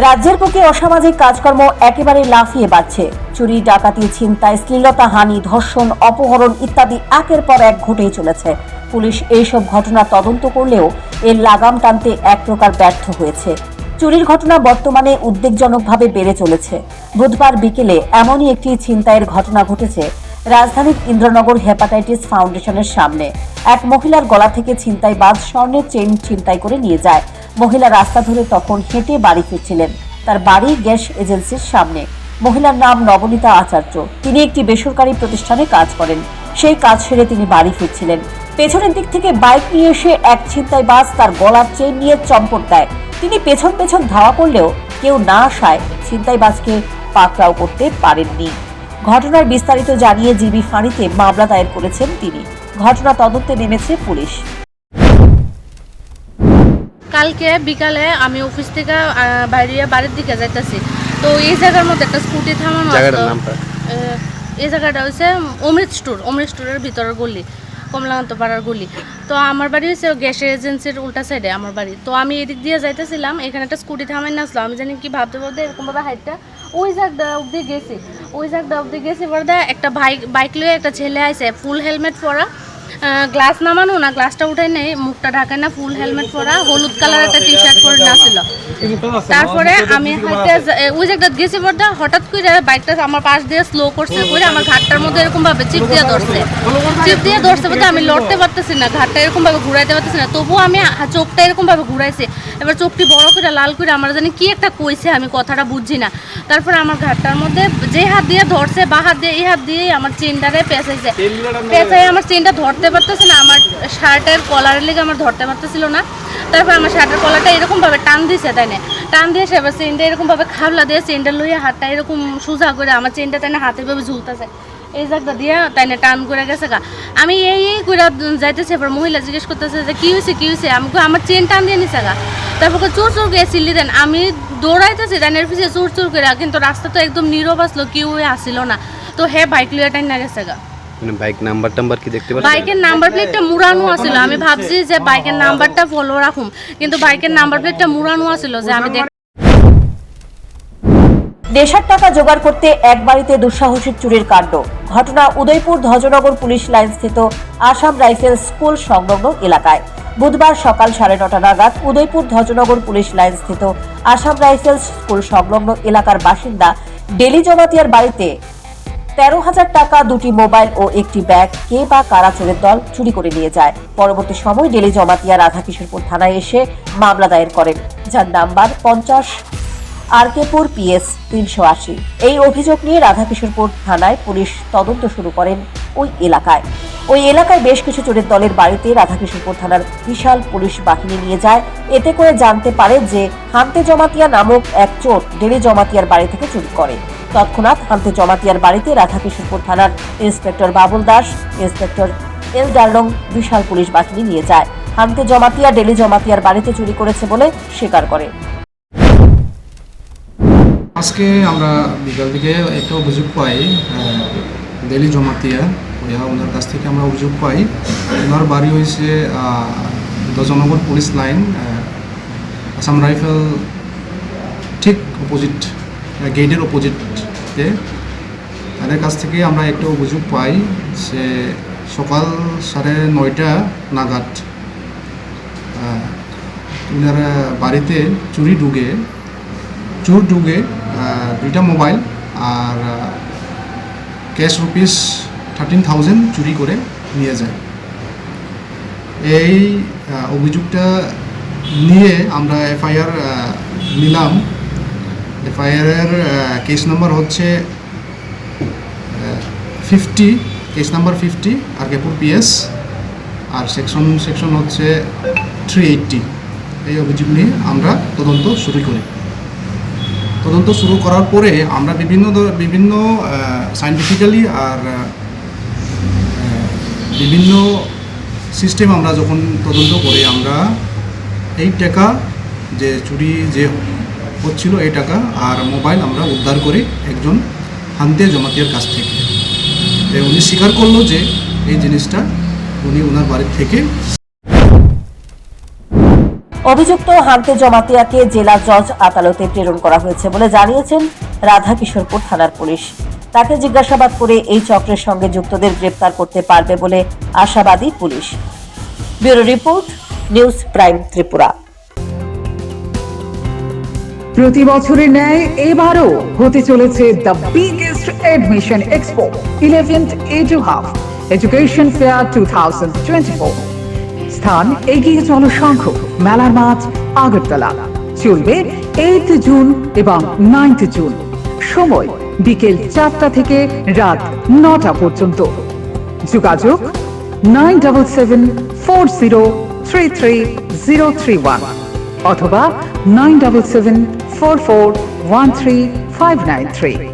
রাজ্যের বুকে অসামাজিক কাজকর্ম একেবারে লাফিয়ে বাড়ছে। চুরি, ডাকাতি, ছিনতাই, শ্লীলতাহানি, ধর্ষণ, অপহরণ ইত্যাদি একের পর এক ঘটেই চলেছে। পুলিশ এইসব ঘটনা তদন্ত করলেও এর লাগাম টানতে এক প্রকার ব্যর্থ হয়েছে। চুরির ঘটনা বর্তমানে উদ্বেগজনকভাবে বেড়ে চলেছে। বুধবার বিকেলে এমনই একটি ছিনতাইয়ের ঘটনা ঘটেছে রাজধানীর ইন্দ্রনগর হেপাটাইটিস ফাউন্ডেশনের সামনে। এক মহিলার গলা থেকে ছিনতাইবাজ স্বর্ণের চেইন ছিনতাই করে নিয়ে যায়। মহিলা রাস্তা ধরে তখন হেঁটে বাড়ি ফিরছিলেন। তার বাড়ি গ্যাস এজেন্সির সামনে। মহিলার নাম নবনীতা আচার্য। তিনি একটি বেসরকারি প্রতিষ্ঠানে কাজ করেন। সেই কাজ সেরে তিনি বাড়ি ফিরছিলেন। পেছনের দিক থেকে বাইক নিয়ে এসে এক ছিনতাইবাজ তার গলার চেইন নিয়ে চম্পট দেয়। তিনি পেছন পেছন ধাওয়া করলেও কেউ না আসায় ছিনতাইবাজকে পাকড়াও করতে পারেননি। ঘটনার বিস্তারিত জানিয়ে জিবি ফাঁড়িতে মামলা দায়ের করেছেন তিনি। ঘটনা তদন্তে নেমেছে পুলিশ। কালকে বিকালে আমি অফিস থেকে বাইরে বাড়ির দিকে যাইতেছি, তো এই জায়গার মধ্যে একটা স্কুটি থামানো আছে। এই জায়গাটা হচ্ছে অমৃত স্টোরের ভিতরের গলি, কমলাকান্ত পাড়ার গলি। তো আমার বাড়ি হচ্ছে গ্যাস এজেন্সির উল্টা সাইডে আমার বাড়ি। তো আমি এদিক দিয়ে যাইতেছিলাম, এখানে একটা স্কুটি থামাই না আসলো। আমি জানি কি ভাবতে ভাবতে এরকমভাবে হাইটটা ওই জায়গাটা অব্দি গেছি পরে একটা বাইক লয়ে একটা ছেলে আইছে, ফুল হেলমেট পরা, গ্লাস নামানো না, গ্লাসটা উঠাই নেই, মুখটা ঢাকায় না, ফুল হেলমেট পরা, হলুদ কালার একটা টি শার্ট পরে নাছিল। তারপরে আমি ওই জায়গাটা গেছি পর্দা হঠাৎ করে বাইকটা আমার পাশ দিয়ে স্লো করছে করে আমার ঘাটটার মধ্যে এরকম ভাবে চিপ দিয়ে ধরছে বলতে আমি লড়তে পারতেছি না, ঘাটটা এরকম ভাবে ঘুরাইতে পারতেছি না। তবুও আমি চোখটা এরকম ভাবে ঘুরাইছি। এবার চোখটি বড় করে লাল করে আমার জানি কি একটা কইছে, আমি কথাটা বুঝছি না। তারপরে আমার ঘাটটার মধ্যে যে হাত দিয়ে ধরছে বা হাত দিয়ে এই হাত দিয়েই আমার চেনটারে পেঁচাইছে। আমার চেনটা ধরতে পারতেছে না, আমার শার্টের কলারের লেগে আমার ধরতে পারতেছিল না। তারপর আমার শার্টের কলারটা এরকম ভাবে টান দিয়েছে, তাই না, টান দিয়ে সে এবার চেনটা এরকম ভাবে খাবলা দিয়ে চেনটা লইয়া হাতটা এরকম সোজা করে আমার চেনটা তাই না হাতের ভাবে ঝুলতেছে, এই জায়গাটা দিয়ে তাই না টান করে গেছে গা। আমি এই করে যাইতেছি, এবার মহিলা জিজ্ঞেস করতেছে যে কি হয়েছে, আমি আমার চেন টান দিয়ে নিছে গা। তারপর চোর গিয়ে চিল্লি দেন, আমি দৌড়াইতেছি তাইনের পিছিয়ে চোর করে, কিন্তু রাস্তা তো একদম নীরব আসলো, কেউ আসছিল না। তো হ্যাঁ বাইক লইয়া টাইন না গেছে গা। বাইক নাম্বার কি দেখতে পাচ্ছেন? বাইকের নাম্বার প্লেটটা মুড়ানো আছিল। আমি ভাবছি যে বাইকের নাম্বারটা ফলো রাখুম, কিন্তু বাইকের নাম্বার প্লেটটা মুড়ানো আছিল যে আমি দেশের টাকা জোগাড় করতে এক বাড়িতে দুঃসাহসিক চুরির কাণ্ড। ঘটনা উদয়পুর ধ্বজনগর পুলিশ লাইন স্থিত আসাম রাইফেলস স্কুল সংলগ্ন এলাকায়। বুধবার সকাল 9:30 নাগাদ উদয়পুর ধ্বজনগর পুলিশ লাইন স্থিত আসাম রাইফেলস স্কুল সংলগ্ন এলাকার বাসিন্দা ডেলি জমাতিয়ার বাড়িতে 13,000 টাকা, 2টি মোবাইল ও একটি ব্যাগ কে বা কারা চোরের দল চুরি করে নিয়ে যায়। পরবর্তী সময় ডেলি জমাতিয়া রাধাকিশোরপুর থানায় এসে মামলা দায়ের করেন, যার নাম্বার 50 আরকেপুর PS 380। এই অভিযোগ নিয়ে রাধাকিশোরপুর থানায় পুলিশ তদন্ত শুরু করেন। ওই এলাকায় বেশ কিছু চোরের দলের বাড়িতে রাধাকিশোরপুর থানার বিশাল পুলিশ বাহিনী নিয়ে যায়। এতে করে জানতে পারে যে হান্তে জমাতিয়া নামক এক চোর ডেলি জমাতিয়ার বাড়ি থেকে চুরি করে। তৎক্ষণাৎ হান্তে জমাতিয়ার বাড়িতে রাধাকিশোরপুর থানার ইন্সপেক্টর বাবুল দাস, ইন্সপেক্টর এল ডার্লং বিশাল পুলিশ বাহিনী নিয়ে যায়। হান্তে জমাতিয়া ডেলি জমাতিয়ার বাড়িতে চুরি করেছে বলে স্বীকার করে। আজকে আমরা বিকাল দিকে একটা অভিযোগ পাই ডেলি জমাতিয়া, ওনার কাছ থেকে আমরা অভিযোগ পাই। ওনার বাড়ি হয়েছে Dhwajnagar police line, Assam rifle ঠিক অপোজিট, গেটের অপোজিটে। তাদের কাছ থেকে আমরা একটা অভিযোগ পাই সে সকাল 9:30 নাগাদ ওনারা বাড়িতে চোর ঢুকে 2টা মোবাইল আর ক্যাশ রুপিস 13,000 চুরি করে নিয়ে যায়। এই অভিযোগটা নিয়ে আমরা FIR নিলাম। FIR-এর কেস নাম্বার হচ্ছে 50, কেস নাম্বার 50 আরকেপুর PS, আর সেকশন হচ্ছে 380। এই অভিযোগ নিয়ে আমরা তদন্ত শুরু করার পরে আমরা বিভিন্ন সায়েন্টিফিক্যালি আর বিভিন্ন সিস্টেম আমরা যখন তদন্ত করি, আমরা এই টাকা যে চুরি যে হচ্ছিল এই টাকা আর মোবাইল আমরা উদ্ধার করি একজন হান্তে জমাতিয়ার কাছ থেকে। উনি স্বীকার করলো যে এই জিনিসটা উনি ওনার বাড়ির থেকে। অভিযুক্ত হান্তে জমাতিয়াকে জেলা জজ আদালতে প্রেরণ করা হয়েছে বলে জানিয়েছেন রাধাকিশোরপুর থানার পুলিশ। তাকে জিজ্ঞাসাবাদ করে এই চক্রের সঙ্গে যুক্তদের গ্রেপ্তার করতে পারবে বলে আশাবাদী police. Bureau report, news prime Tripura. প্রতি বছরের ন্যায় এবারও হতে চলেছে the biggest admission expo 11th edu hub education fair 2024। স্থান এগিয়ে চলো শঙ্খ, মেলার মাঠ, আগরতলা। চলবে 8 জুন এবং 9 জুন। সময় বিকেল 4টা থেকে রাত 9টা পর্যন্ত। যোগাযোগ 9774033031 অথবা 9774413593।